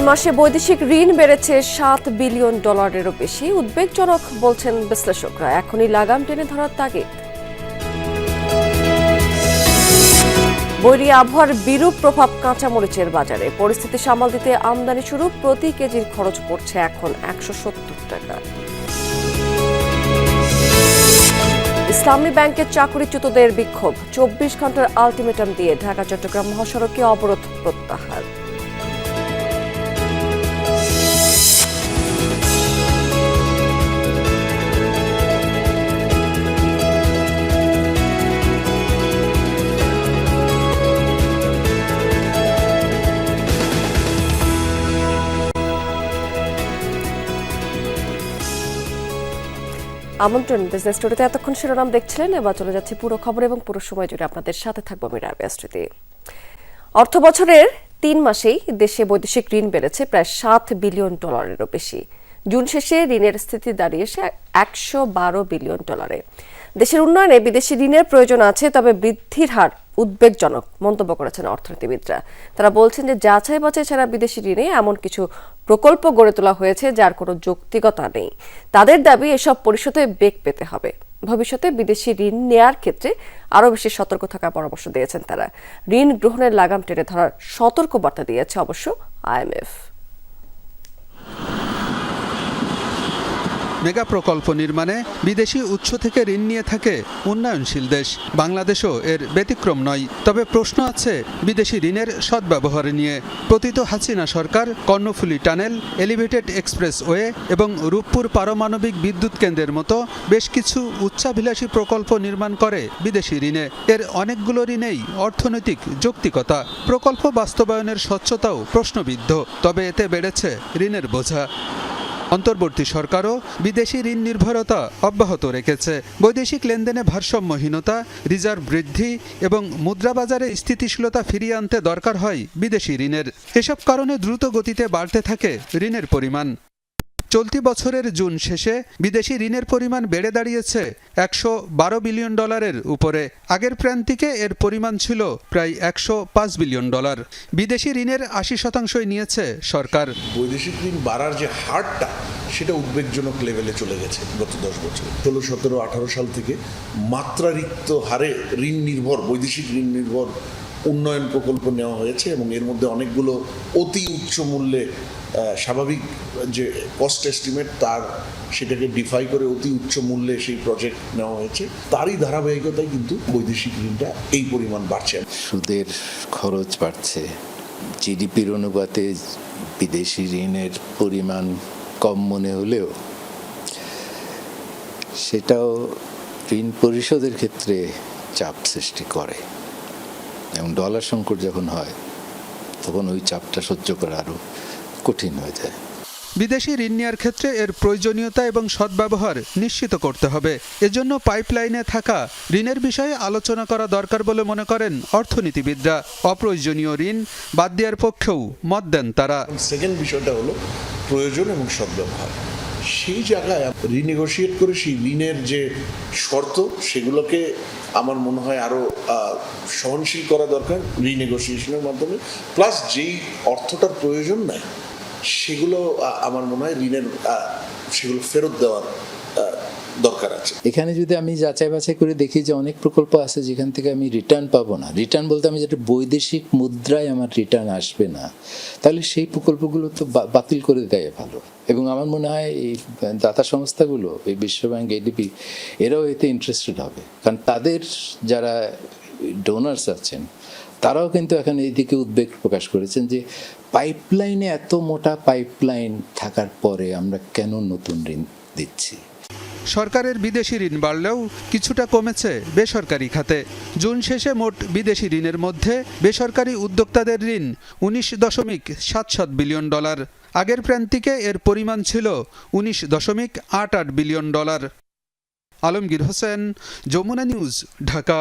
মাসে বৈদেশিক ঋণ বেড়েছে $7 বিলিয়নেরও বেশি। উদ্বেগজনক বলছেন বিশ্লেষকরা। এখনই লাগাম টেনে ধরার তাগিদ। বৈরী আবহাওয়ার বিরূপ প্রভাব কাঁচামরিচের বাজারে। পরিস্থিতি সামাল দিতে আমদানি শুরু। প্রতি কেজির খরচ পড়ছে এখন $170। ইসলামী ব্যাংকের চাকরিচ্যুতদের বিক্ষোভ। 24 ঘন্টার আলটিমেটাম দিয়ে ঢাকা চট্টগ্রাম মহাসড়কে অবরোধ প্রত্যাহার। আমন্ত্রণ বিজনেস স্টোরিতে এতক্ষণ শিরোনাম দেখছিলেন। এবার চলে যাচ্ছে পুরো খবর এবং পুরো সময় জুড়ে আপনাদের সাথে থাকবো আমি রাবেয়া স্মৃতি। অর্থ বছরের 3 মাসেই দেশে বৈদেশিক ঋণ বেড়েছে প্রায় $7 বিলিয়নেরও বেশি। জুন শেষে ঋণের স্থিতি দাঁড়িয়েছে $112 বিলিয়ন। দেশের উন্নয়নে বিদেশি ঋণের প্রয়োজন আছে, তবে বৃদ্ধির হার উদ্বেগজনক মন্তব্য করেছেন অর্থনীতিবিদরা। তারা বলছেন যে যাচাই বাছাই ছাড়া বিদেশি ঋণে এমন কিছু প্রকল্প গড়ে তোলা হয়েছে যার কোনো যৌক্তিকতা নেই। তাদের দাবি এসব পরিশোধে বেগ পেতে হবে। ভবিষ্যতে বিদেশি ঋণ নেয়ার ক্ষেত্রে আরও বেশি সতর্ক থাকার পরামর্শ দিয়েছেন তারা। ঋণ গ্রহণের লাগাম টেনে ধরার সতর্কবার্তা দিয়েছে অবশ্য IMF। মেগা প্রকল্প নির্মাণে বিদেশি উৎস থেকে ঋণ নিয়ে থাকে উন্নয়নশীল দেশ। বাংলাদেশও এর ব্যতিক্রম নয়। তবে প্রশ্ন আছে বিদেশি ঋণের সদ্ব্যবহার নিয়ে। পতিত হাসিনা সরকার কর্ণফুলী টানেল, এলিভেটেড এক্সপ্রেসওয়ে এবং রূপপুর পারমাণবিক বিদ্যুৎ কেন্দ্রের মতো বেশ কিছু উচ্চাভিলাষী প্রকল্প নির্মাণ করে বিদেশি ঋণে। এর অনেকগুলো ঋণেই অর্থনৈতিক যৌক্তিকতা, প্রকল্প বাস্তবায়নের স্বচ্ছতাও প্রশ্নবিদ্ধ। তবে এতে বেড়েছে ঋণের বোঝা। অন্তর্বর্তী সরকারও বিদেশি ঋণ নির্ভরতা অব্যাহত রেখেছে। বৈদেশিক লেনদেনে ভারসাম্যহীনতা, রিজার্ভ বৃদ্ধি এবং মুদ্রাবাজারে স্থিতিশীলতা ফিরিয়ে আনতে দরকার হয় বিদেশি ঋণের। এসব কারণে দ্রুত গতিতে বাড়তে থাকে ঋণের পরিমাণ। চলতি বছরের জুন শেষে বিদেশি ঋণের পরিমাণ বেড়ে দাঁড়িয়েছে $112 বিলিয়ন উপরে। আগের প্রান্তিকে এর পরিমাণ ছিল প্রায় $105 বিলিয়ন। বিদেশি ঋণের 80% নিয়েছে সরকার। বৈদেশিক ঋণ বাড়ার যে হারটা, সেটা উদ্বেগজনক লেভেলে চলে গেছে গত 10 বছর। 16, 17, 18 সাল থেকে মাত্রাতিরিক্ত হারে ঋণ নির্ভর, বৈদেশিক ঋণ নির্ভর উন্নয়ন প্রকল্প নেওয়া হয়েছে এবং এর মধ্যে অনেকগুলো অতি উচ্চ মূল্যে স্বাভাবিক যে কস্ট এস্টিমেট তার সেটাকে ডিফাই করে অতি উচ্চ মূল্যে সেই প্রজেক্ট নেওয়া হয়েছে। তারই ধারাবাহিকতায় কিন্তু বৈদেশিক ঋণটা এই পরিমাণ বাড়ছে। সুদের খরচ বাড়ছে, জিডিপির অনুপাতে বিদেশি ঋণের পরিমাণ কম মনে হলেও সেটাও ঋণ পরিশোধের ক্ষেত্রে চাপ সৃষ্টি করে এবং ডলার সংকট যখন হয় তখন ওই চাপটা সহ্য করা আরও কঠিন হয়ে যায়। বিদেশি ঋণ নেওয়ার ক্ষেত্রে এর প্রয়োজনীয়তা এবং সদ্ব্যবহার নিশ্চিত করতে হবে। এজন্য পাইপলাইনে থাকা ঋণের বিষয়ে আলোচনা করা দরকার বলে মনে করেন অর্থনীতিবিদরা। অপ্রয়োজনীয় ঋণ বাদ দেওয়ার পক্ষেও মত দেন তারা। সেকেন্ড বিষয়টা হলো প্রয়োজন এবং সদ্ব্যবহার। সেই জায়গায় রিনেগোশিয়েট করে সেই ঋণের যে শর্ত, সেগুলোকে আমার মনে হয় আরও সহনশীল করা দরকার রিনেগোসিয়েশনের মাধ্যমে। প্লাস যেই অর্থটার প্রয়োজন নাই সেগুলো আমার মনে হয় ঋণের সেগুলো ফেরত দেওয়ার দরকার আছে। এখানে যদি আমি যাচাই বাছাই করে দেখি যে অনেক প্রকল্প আছে যেখান থেকে আমি রিটার্ন পাবো না, রিটার্ন বলতে আমি যেটা বৈদেশিক মুদ্রায় আমার রিটার্ন আসবে না, তাহলে সেই প্রকল্পগুলো তো বাতিল করে দেয় ভালো। এবং আমার মনে হয় এই দাতা সংস্থাগুলো, এই বিশ্বব্যাংক, এডিবি, এরাও এতে ইন্টারেস্টেড হবে, কারণ তাদের যারা ডোনার্স আছেন তারাও কিন্তু এখন এইদিকে উদ্বেগ প্রকাশ করেছেন যে পাইপলাইনে, এত মোটা পাইপলাইন থাকার পরে আমরা কেন নতুন ঋণ দিচ্ছি। সরকারের বিদেশি ঋণ বাড়লেও কিছুটা কমেছে বেসরকারি খাতে। জুন শেষে মোট বিদেশি ঋণের মধ্যে বেসরকারি উদ্যোক্তাদের ঋণ $19.77 বিলিয়ন। আগের প্রান্তিকে এর পরিমাণ ছিল $19.88 বিলিয়ন। আলমগীর হোসেন, যমুনা নিউজ, ঢাকা।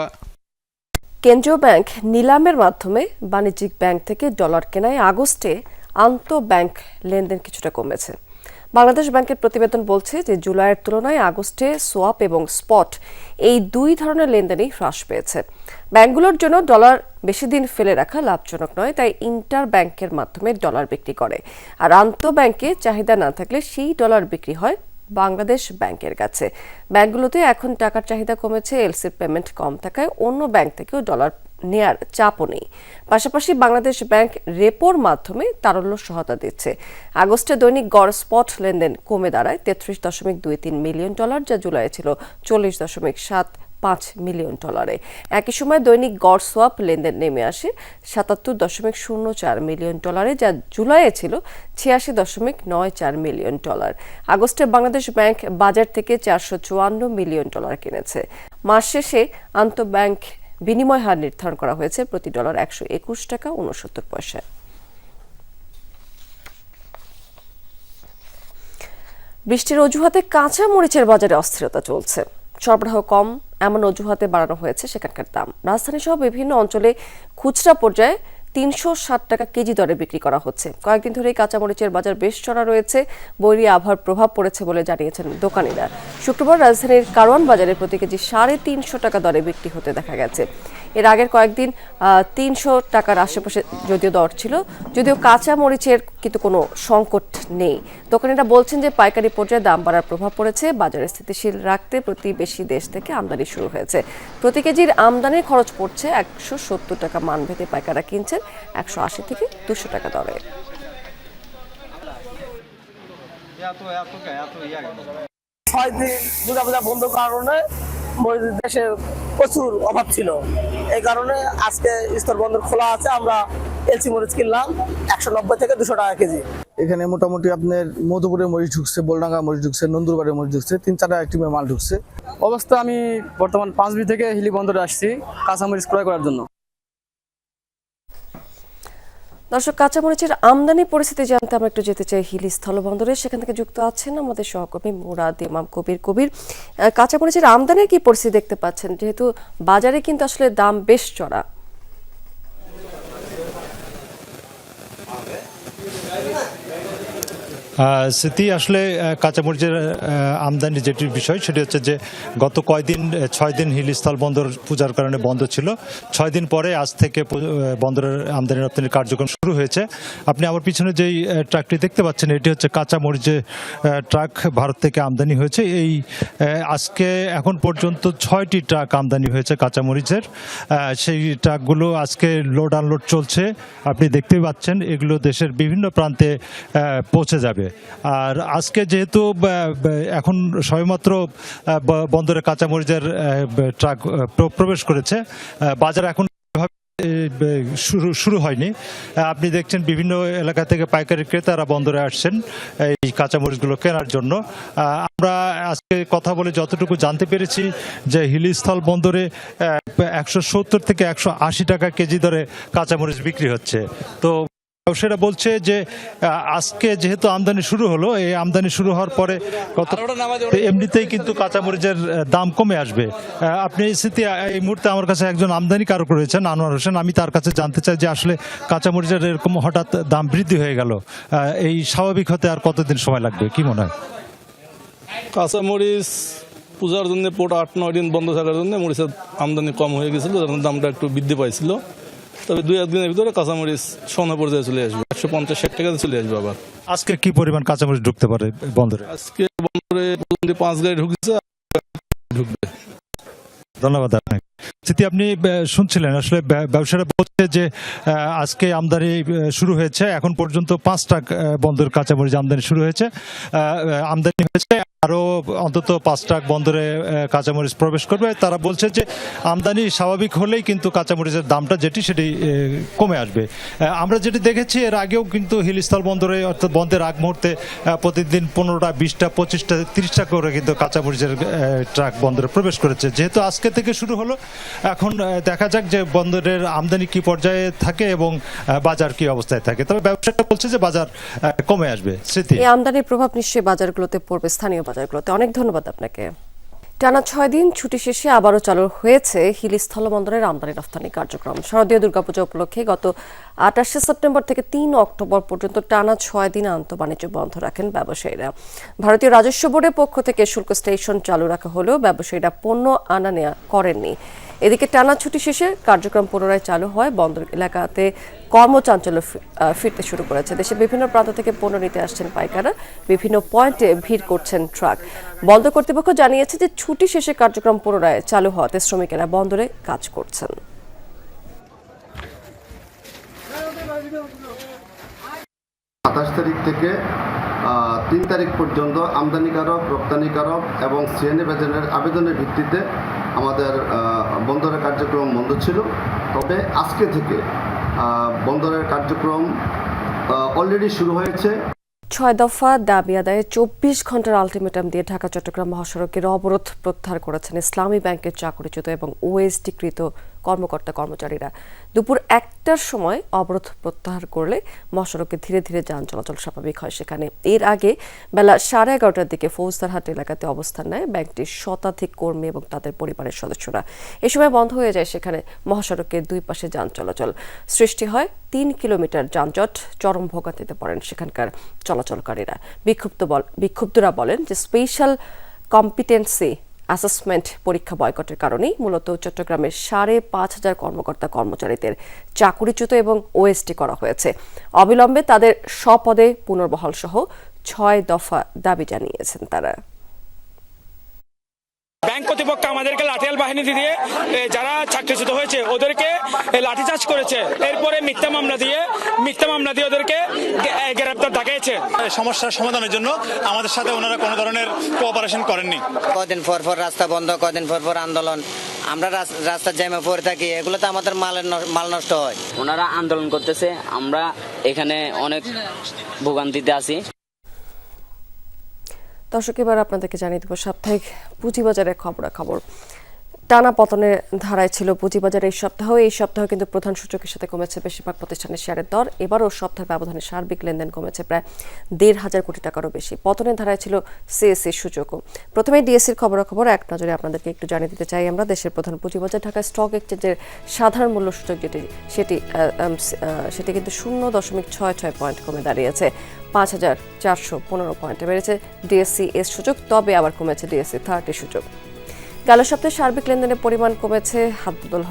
কেন্দ্রীয় ব্যাংক নিলামের মাধ্যমে বাণিজ্যিক ব্যাংক থেকে ডলার কেনায় আগস্টে আন্তঃব্যাংক লেনদেন কিছুটা কমেছে। বাংলাদেশ ব্যাংকের প্রতিবেদন বলছে যে জুলাইয়ের তুলনায় আগস্টে সোয়াপ এবং স্পট এই দুই ধরনের লেনদেনই হ্রাস পেয়েছে। ব্যাংকগুলোর জন্য ডলার বেশি দিন ফেলে রাখা লাভজনক নয়, তাই ইন্টার ব্যাংকের মাধ্যমে ডলার বিক্রি করে। আর আন্তঃব্যাংকে চাহিদা না থাকলে সেই ডলার বিক্রি হয় বাংলাদেশ ব্যাংকের কাছে। ব্যাংকগুলোতে এখন টাকার চাহিদা কমেছে, এলসির পেমেন্ট কম থাকায় অন্য ব্যাংক থেকেও ডলার নেয়ার চাপও নেই। পাশাপাশি বাংলাদেশ ব্যাংক রেপোর মাধ্যমে তারল্য সহায়তা দিচ্ছে। আগস্টে দৈনিক গড় স্পট লেনদেন কমে দাঁড়ায় 33.23 মিলিয়ন ডলার, যা জুলাইয়ে ছিল 40.75 মিলিয়ন ডলারে। একই সময় দৈনিক গড় সোয়াপ লেনদেন নেমে আসে 77.04 মিলিয়ন ডলারে, যা জুলাইয়ে ছিল 86.94 মিলিয়ন ডলার। আগস্টে বাংলাদেশ ব্যাংক বাজার থেকে 454 মিলিয়ন ডলার কিনেছে। মাস শেষে আন্তঃব্যাংক বিনিময় হার নির্ধারণ করা হয়েছে প্রতি ডলার 121 টাকা 69 পয়সা। বৃষ্টির অজুহাতে কাঁচা মরিচের বাজারে অস্থিরতা চলছে। সরবরাহ কম এমন অজুহাতে বাড়ানো হয়েছে সেখানকার দাম। রাজধানী সহ বিভিন্ন অঞ্চলে খুচরা পর্যায়ে 360 টাকা কেজি দরে বিক্রি করা হচ্ছে। কয়েকদিন ধরেই কাঁচামরিচের বাজার বেশ চড়া রয়েছে। বৈরী আবহাওয়ার প্রভাব পড়েছে বলে জানিয়েছেন দোকানিরা। শুক্রবার রাজধানীর কারওয়ান বাজারে প্রতি কেজি 350 টাকা দরে বিক্রি হতে দেখা গেছে। এর আগের কয়েকদিন 300 টাকার আশেপাশে যদিও দর ছিল, যদিও কাঁচা মরিচের কিন্তু কোনো সংকট নেই। দোকানিরা বলছেন যে পাইকারি পর্যায়ে দাম বাড়ার প্রভাব পড়েছে। বাজারে স্থিতিশীল রাখতে প্রতিবেশী দেশ থেকে আমদানি শুরু হয়েছে। প্রতি কেজির আমদানির খরচ পড়ছে 170 টাকা, মানভেদে পাইকাররা কিনছেন 180 থেকে 200 টাকা দরে। 6 দিন দুর্গাপূজা বন্ধ কারণে দেশে প্রচুর অভাব ছিল। এই কারণে আজকে স্তর বন্দর খোলা আছে। আমরা এলসি মরিচ কিনলাম 190 থেকে 200 টাকা কেজি। এখানে মোটামুটি আপনার মধুপুরের মরিচ ঢুকছে, বোলডাঙ্গা মরিচ ঢুকছে, নন্দুরবাড়ির মরিচ ঢুকছে, 3-4টা আইটেমের মাল ঢুকছে। অবস্থা আমি বর্তমান 5B থেকে হিলি বন্দরে আসছি কাঁচামরিচ ক্রয় করার জন্য। দর্শক, কাঁচামরিচের আমদানি পরিস্থিতি জানতে আমরা একটু যেতে চাই হিলি স্থলবন্দরে। সেখান থেকে যুক্ত আছেন আমাদের সহকর্মী মুরাদ ইমাম কবির। কাঁচামরিচের আমদানির কি পরিস্থিতি দেখতে পাচ্ছেন, যেহেতু বাজারে কিন্তু আসলে দাম বেশ চড়া? স্মৃতি, আসলে কাঁচামরিচের আমদানি যেটি বিষয় সেটি হচ্ছে যে গত 6 দিন হিলি স্থল বন্দর পূজার কারণে বন্ধ ছিল। 6 দিন পরে আজ থেকে বন্দরের আমদানি রপ্তানির কার্যক্রম শুরু হয়েছে। আপনি আমার পিছনে যেই ট্রাকটি দেখতে পাচ্ছেন এটি হচ্ছে কাঁচামরিচের ট্রাক ভারত থেকে আমদানি হয়েছে। এই আজকে এখন পর্যন্ত 6টি ট্রাক আমদানি হয়েছে কাঁচামরিচের। সেই ট্রাকগুলো আজকে লোড আনলোড চলছে। আপনি দেখতেই পাচ্ছেন এগুলো দেশের বিভিন্ন প্রান্তে পৌঁছে যাবে। আর আজকে যেহেতু এখন সবেমাত্র বন্দরে কাঁচামরিচের ট্রাক প্রবেশ করেছে, বাজার এখন শুরু হয়নি। আপনি দেখছেন বিভিন্ন এলাকা থেকে পাইকারি ক্রেতারা বন্দরে আসছেন এই কাঁচামরিচগুলো কেনার জন্য। আমরা আজকে কথা বলে যতটুকু জানতে পেরেছি যে হিলি স্থল বন্দরে 170 থেকে 180 টাকা কেজি দরে কাঁচামরিচ বিক্রি হচ্ছে। তো সেটা বলছে যে আজকে যেহেতু আমদানি শুরু হলো, এই আমদানি শুরু হওয়ার পরে এমনিতেই কিন্তু কাঁচামরিচের দাম কমে আসবে। আপনি স্মৃতি, এই মুহূর্তে আমার কাছে একজন আমদানিকারক রয়েছেন আনোয়ার হোসেন। আমি তার কাছে জানতে চাই যে আসলে কাঁচামরিচের এরকম হঠাৎ দাম বৃদ্ধি হয়ে গেল, এই স্বাভাবিক হতে আর কতদিন সময় লাগবে, কি মনে হয়? কাঁচামরিচ পূজার জন্য 8-9 দিন বন্ধ থাকার জন্য মরিচের আমদানি কম হয়ে গেছিল, দামটা একটু বৃদ্ধি পাইছিল। তবে 2-1 দিনের ভিতরে কাঁচামরিচ সোনা পর্যায়ে চলে আসবে, 150-60 টাকাতে চলে আসবে। আবার আজকে কি পরিমাণ কাঁচামরিচ ঢুকতে পারে বন্দরে? আজকে বন্দরে 5 গাড়ি ঢুকছে, ঢুকবে। ধন্যবাদ আপনাকে। স্মৃতি, আপনি শুনছিলেন আসলে ব্যবসায়ীরা বলছে যে আজকে আমদানি শুরু হয়েছে। এখন পর্যন্ত 5 ট্রাক বন্দর কাঁচামরিচ আমদানি শুরু হয়েছে, আমদানি হয়েছে। আরও অন্তত 5 ট্রাক বন্দরে কাঁচামরিচ প্রবেশ করবে। তারা বলছে যে আমদানি স্বাভাবিক হলেই কিন্তু কাঁচামরিচের দামটা সেটি কমে আসবে। আমরা যেটি দেখেছি এর আগেও কিন্তু হিলিস্থল বন্দরে, অর্থাৎ বন্ধের আগ মুহূর্তে প্রতিদিন 15টা, 20টা, 25টা, 30টা করে কিন্তু কাঁচামরিচের ট্রাক বন্দরে প্রবেশ করেছে। যেহেতু আজকে থেকে শুরু হলো, এখন দেখা যাক যে বন্দরের আমদানি কি পর্যায়ে থাকে এবং বাজার কি অবস্থায় থাকে। তবে ব্যবসায়ীরা বলছে যে বাজার কমে আসবে। স্মৃতি, এই আমদানির প্রভাব নিশ্চয়ই বাজারগুলোতে পড়বে, স্থানীয় বাজারগুলোতে। অনেক ধন্যবাদ আপনাকে। টানা 6 দিন ছুটি শেষে আবারও চালু হয়েছে হিলি স্থলবন্দরের আমদানি রফতানি কার্যক্রম। শারদীয় দুর্গাপূজা উপলক্ষে গত 28 সেপ্টেম্বর থেকে 3 অক্টোবর পর্যন্ত টানা 6 দিন আন্তঃবাণিজ্য বন্ধ রাখেন ব্যবসায়ীরা। ভারতীয় রাজস্ব বোর্ডের পক্ষ থেকে শুল্ক স্টেশন চালু রাখা হলেও ব্যবসায়ীরা পণ্য আনা নেওয়া করেননি। এদিকে টানা ছুটি শেষে কার্যক্রম পুনরায় চালু হয়, বন্দর এলাকাতে কর্মচাঞ্চল্য ফিরতে শুরু করেছে। দেশের বিভিন্ন প্রান্ত থেকে পণ্য নিতে আসছেন পাইকাররা, বিভিন্ন পয়েন্টে ভিড় করছেন ট্রাক। বন্দর কর্তৃপক্ষ জানিয়েছে যে ছুটি শেষে কার্যক্রম পুনরায় চালু হওয়াতে শ্রমিকেরা বন্দরে কাজ করছেন। 27 তারিখ থেকে 3 তারিখ পর্যন্ত আমদানিকারক, রপ্তানিকারক এবং সিএনএ বেতনের আবেদনের ভিত্তিতে আমাদের বন্দরের কার্যক্রম বন্ধ ছিল। তবে আজকে থেকে বন্দরের কার্যক্রম অলরেডি শুরু হয়েছে। 6 দফা দাবি আদায়ে 24 ঘন্টার আলটিমেটাম দিয়ে ঢাকা চট্টগ্রাম মহাসড়কের অবরোধ প্রত্যাহার করেছেন ইসলামী ব্যাংকের চাকরিচ্যুত এবং ওএসডিকৃত কর্মকর্তা কর্মচারীরা। দুপুর 1টার সময় অবরোধ প্রত্যাহার করলে মহাসড়কে ধীরে ধীরে যান চলাচল স্বাভাবিক হয় সেখানে। এর আগে বেলা 11:30টার দিকে ফৌজদারহাট এলাকাতে অবস্থান নেয় ব্যাংকটির শতাধিক কর্মী এবং তাদের পরিবারের সদস্যরা। এ সময় বন্ধ হয়ে যায় সেখানে মহাসড়কের দুই পাশে যান চলাচল। সৃষ্টি হয় 3 কিলোমিটার যানজট, চরম ভোগান্তিতে পড়েন সেখানকার চলাচলকারীরা। বিক্ষুব্ধরা বলেন যে স্পেশাল কম্পিটেন্সি অ্যাসেসমেন্ট পরীক্ষা বয়কটের কারণেই মূলত চট্টগ্রামের 5,500 কর্মকর্তা কর্মচারীদের চাকুরিচ্যুত এবং ওএসটি করা হয়েছে। অবিলম্বে তাদের স্বপদে পুনর্বহাল সহ 6 দফা দাবি জানিয়েছেন তারা। ব্যাংক কর্তৃপক্ষ আমাদেরকে লাঠিয়াল বাহিনী দিয়ে যারা চাকরিচ্যুত হয়েছে ওদেরকে লাঠিচার্জ করেছে, এরপরে মিথ্যা মামলা দিয়ে ওদেরকে গ্রেপ্তার দেখিয়েছে। সমস্যার সমাধানের জন্য আমাদের সাথে ওনারা কোনো ধরনের কোঅপারেশন করেননি। কদিন পর রাস্তা বন্ধ, কদিন পর আন্দোলন, আমরা রাস্তা জ্যামে পড়ে থাকি, এগুলো তো আমাদের মাল নষ্ট হয়। ওনারা আন্দোলন করতেছে, আমরা এখানে অনেক ভোগান্তিতে আছি। দর্শক, এবার আপনাদেরকে জানিয়ে দেব সাপ্তাহিক পুঁজিবাজারের খবরাখবর। টানা পতনের ধারায় ছিল পুঁজিবাজার এই সপ্তাহ কিন্তু প্রধান সূচকের সাথে কমেছে বেশিরভাগ প্রতিষ্ঠানের শেয়ারের দর। এবারও সপ্তাহের ব্যবধানে সার্বিক লেনদেন কমেছে প্রায় 1,500 কোটি টাকারও বেশি। পতনের ধারায় ছিল সিএসসি সূচকও। প্রথমে ডিএসসির খবরাখবর এক নজরে আপনাদেরকে একটু জানিয়ে দিতে চাই আমরা। দেশের প্রধান পুঁজিবাজার ঢাকা স্টক এক্সচেঞ্জের সাধারণ মূল্য সূচক সেটি কিন্তু 0.66 পয়েন্ট কমে দাঁড়িয়েছে 5,415 পয়েন্টে। বেড়েছে ডিএসসি এস সূচক, তবে আবার কমেছে ডিএসসি 30 সূচক। গেল সপ্তাহে সার্বিক লেনদেনের পরিমাণ কমেছে, হাত বদল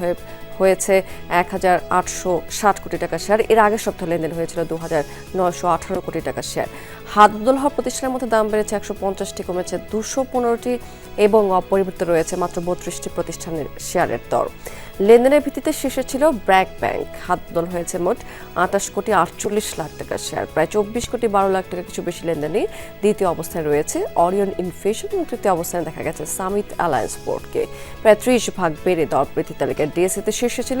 হয়েছে 1,860 কোটি টাকা শেয়ার। এর আগের সপ্তাহে লেনদেন হয়েছিল 2,918 কোটি টাকা শেয়ার। হাত বদল হওয়া প্রতিষ্ঠানের মধ্যে দাম বেড়েছে 150টি, কমেছে 215টি এবং অপরিবর্তিত রয়েছে মাত্র 32টি প্রতিষ্ঠানের শেয়ারের দর। লেনদেনের ভিত্তিতে শীর্ষে ছিল ব্র্যাক ব্যাংক, হাত বদল হয়েছে মোট 28 কোটি 48 লাখ টাকার শেয়ার। প্রায় 24 কোটি 12 লাখ টাকা কিছু বেশি লেনদেনে দ্বিতীয় অবস্থানে রয়েছে অরিয়ন ইনফিউশন এবং তৃতীয় অবস্থানে দেখা গেছে সামিট অ্যালায়েন্স বোর্ডকে। প্রায় 30 ভাগ বেড়ে দর বৃদ্ধি তালিকায় ডিএসসিতে শীর্ষে ছিল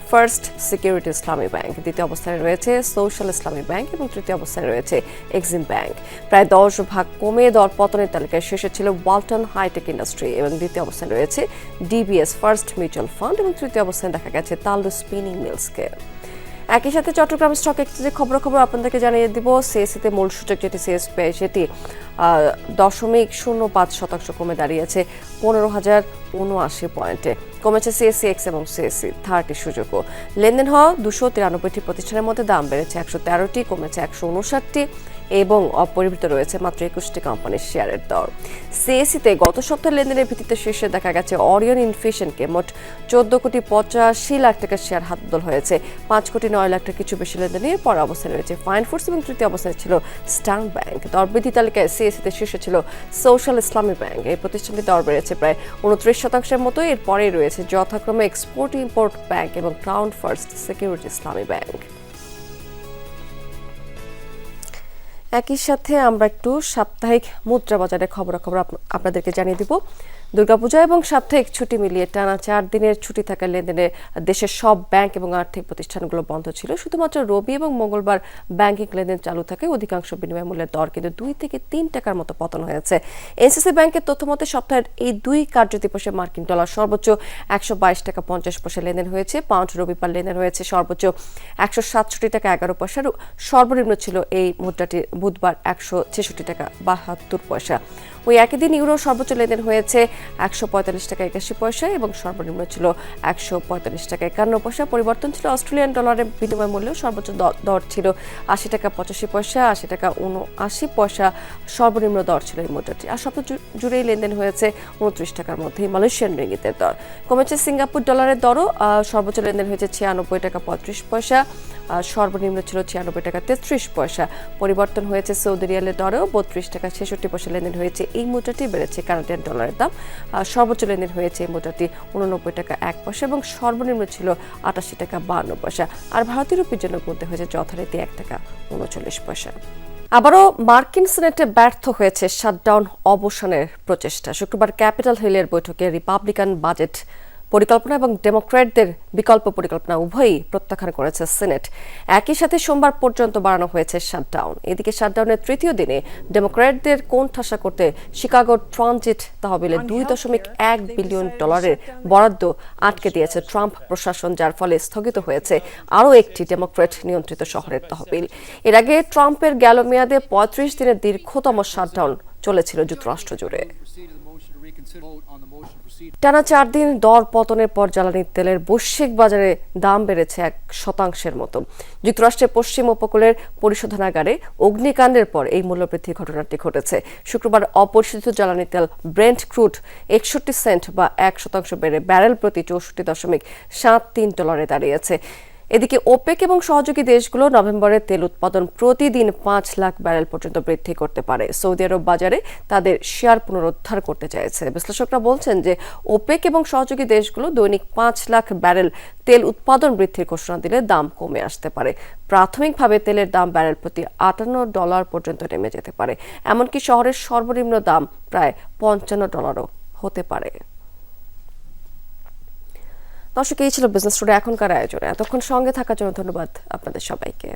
ফার্স্ট সিকিউরিটি ইসলামী ব্যাংক, দ্বিতীয় অবস্থানে রয়েছে সোশ্যাল ইসলামী ব্যাংক এবং তৃতীয় অবস্থানে রয়েছে এক্সিম ব্যাংক। প্রায় 10 ভাগ কমে দর পতনের তালিকায় শীর্ষে ছিল ওয়ালটন হাইটেক ইন্ডাস্ট্রি এবং দ্বিতীয় অবস্থানে রয়েছে ডিবিএস ফার্স্ট মিউচুয়াল ফান্ড এবং তৃতীয় অবস্থানে দেখা গেছে তালু স্পিনিং মিলসকে। একই সাথে চট্টগ্রাম স্টক এক্সচেঞ্জের খবর আপনাদেরকে জানিয়ে দিব। সিএসসিতে মূল সূচক যেটি সিএসপি সেটি 0.05% কমে দাঁড়িয়েছে 15,079 পয়েন্টে। কমেছে সিএসসি এক্স এবং সিএসসি 30 সূচকও। লেনদেন হওয়া 293টি প্রতিষ্ঠানের মধ্যে দাম বেড়েছে 113টি, কমেছে 159টি এবং অপরিবর্তিত রয়েছে মাত্র 21টি কোম্পানির শেয়ারের দর। সিএসসিতে গত সপ্তাহের লেনদেনের ভিত্তিতে শীর্ষে দেখা গেছে অরিয়ন ইনফিউশনকে, মোট 14 কোটি 85 লাখ টাকার শেয়ার হাত বদল হয়েছে 5 কোটি 9 লাখ টাকা কিছু বেশি লেনদেনে। পরে অবস্থানে রয়েছে ফাইন ফুডস এবং তৃতীয় অবস্থানে ছিল স্টার ব্যাংক। দর বৃদ্ধি তালিকায় সিএসসিতে শীর্ষে ছিল সোশ্যাল ইসলামী ব্যাংক, এই প্রতিষ্ঠানটি দর বেড়েছে প্রায় 29% মতো। এরপরেই রয়েছে যথাক্রমে এক্সপোর্ট ইম্পোর্ট ব্যাংক এবং ক্রাউন ফার্স্ট সিকিউরিটি ইসলামী ব্যাংক। একই সাথে আমরা একটু সাপ্তাহিক মুদ্রা বাজারের খবরাখবর আপনাদেরকে জানিয়ে দিব। দুর্গাপূজা এবং সাপ্তাহিক ছুটি মিলিয়ে টানা 4 দিনের ছুটি থাকার লেনদেনে দেশের সব ব্যাংক এবং আর্থিক প্রতিষ্ঠানগুলো বন্ধ ছিল। শুধুমাত্র রবি এবং মঙ্গলবার ব্যাংকিং লেনদেন চালু থাকে। অধিকাংশ বিনিময় মূল্যের দর কিন্তু 2 থেকে 3 টাকার মতো পতন হয়েছে। এনসিসি ব্যাংকের তথ্য মতে সপ্তাহের এই 2 কার্যদিবসে মার্কিন ডলার সর্বোচ্চ 122 টাকা 50 পয়সা লেনদেন হয়েছে। পাউন্ড রবিবার লেনদেন হয়েছে সর্বোচ্চ 167 টাকা 11 পয়সা। সর্বনিম্ন ছিল এই মুদ্রাটি বুধবার 166 টাকা 72 পয়সা। ওই একই দিন ইউরো সর্বোচ্চ লেনদেন হয়েছে 145 টাকা 81 পয়সা এবং সর্বনিম্ন ছিল 145 টাকা 51 পয়সা। পরিবর্তন ছিল অস্ট্রেলিয়ান ডলারের বিনিময় মূল্য, সর্বোচ্চ দর ছিল 80 টাকা 85 পয়সা, 80 টাকা 79 পয়সা সর্বনিম্ন দর ছিল এই মুদ্রাটি। আর সপ্তাহ জুড়েই লেনদেন হয়েছে 29 টাকার মধ্যে। মালয়েশিয়ান রিঙ্গিতের দর কমেছে, সিঙ্গাপুর ডলারের দরও সর্বোচ্চ লেনদেন হয়েছে 96 টাকা 35 পয়সা, সর্বনিম্ন ছিল 96 টাকা 33 পয়সা। পরিবর্তন হয়েছে সৌদি রিয়ালের দরেও, 32 টাকা 66 পয়সা লেনদেন হয়েছে এই মুদ্রাটি। বেড়েছে কানাডিয়ান ডলারের দাম, সর্বোচ্চ লেনদেন হয়েছে এই মুদ্রাটি 89 টাকা 1 পয়সা এবং সর্বনিম্ন ছিল 88 টাকা 52 পয়সা। আর ভারতীয় রুপির জন্য গুনতে হয়েছে যথারীতি 1 টাকা 39 পয়সা। আবারও মার্কিন সিনেটে ব্যর্থ হয়েছে শাটডাউন অবসানের প্রচেষ্টা। শুক্রবার ক্যাপিটাল হিলের বৈঠকে রিপাবলিকান বাজেট পরিকল্পনা এবং ডেমোক্র্যাটদের বিকল্প পরিকল্পনা উভয়ই প্রত্যাখ্যান করেছে সিনেট। একই সাথে সোমবার পর্যন্ত বাড়ানো হয়েছে শাটডাউন। এদিকে শাটডাউনের তৃতীয় দিনে ডেমোক্র্যাটদের কোণঠাসা করতে শিকাগোর ট্রানজিট তহবিলে $2.1 বিলিয়ন বরাদ্দ আটকে দিয়েছে ট্রাম্প প্রশাসন, যার ফলে স্থগিত হয়েছে আরও একটি ডেমোক্র্যাট নিয়ন্ত্রিত শহরের তহবিল। এর আগে ট্রাম্পের গেল মেয়াদে 35 দিনের দীর্ঘতম শাটডাউন চলেছিল যুক্তরাষ্ট্র জুড়ে। টানা 4 দিন দর পতনের পর জ্বালানি তেলের বৈশ্বিক বাজারে দাম বেড়েছে 1% মতো। যুক্তরাষ্ট্রের পশ্চিম উপকূলের পরিশোধনাগারে অগ্নিকাণ্ডের পর এই মূল্যবৃদ্ধির ঘটনাটি ঘটেছে। শুক্রবার অপরিশোধিত জ্বালানি তেল ব্রেন্ট ক্রুড 61 সেন্ট বা 1% বেড়ে ব্যারেল প্রতি $64.73 দাঁড়িয়েছে। এদিকে ওপেক এবং সহযোগী দেশগুলো নভেম্বরে তেল উৎপাদন প্রতিদিন 5 লাখ ব্যারেল পর্যন্ত বৃদ্ধি করতে পারে। সৌদি আরব বাজারে তাদের শেয়ার পুনরুদ্ধার করতে চাইছে। বিশ্লেষকরা বলছেন যে ওপেক এবং সহযোগী দেশগুলো দৈনিক 5 লাখ ব্যারেল তেল উৎপাদন বৃদ্ধির ঘোষণা দিলে দাম কমে আসতে পারে। প্রাথমিকভাবে তেলের দাম ব্যারেল প্রতি $58 পর্যন্ত নেমে যেতে পারে। এমনকি শহরের সর্বনিম্ন দাম প্রায় $55 হতে পারে। দর্শক, এই ছিল বিজনেস টুডে এখনকার আয়োজনে। এতক্ষণ সঙ্গে থাকার জন্য ধন্যবাদ আপনাদের সবাইকে।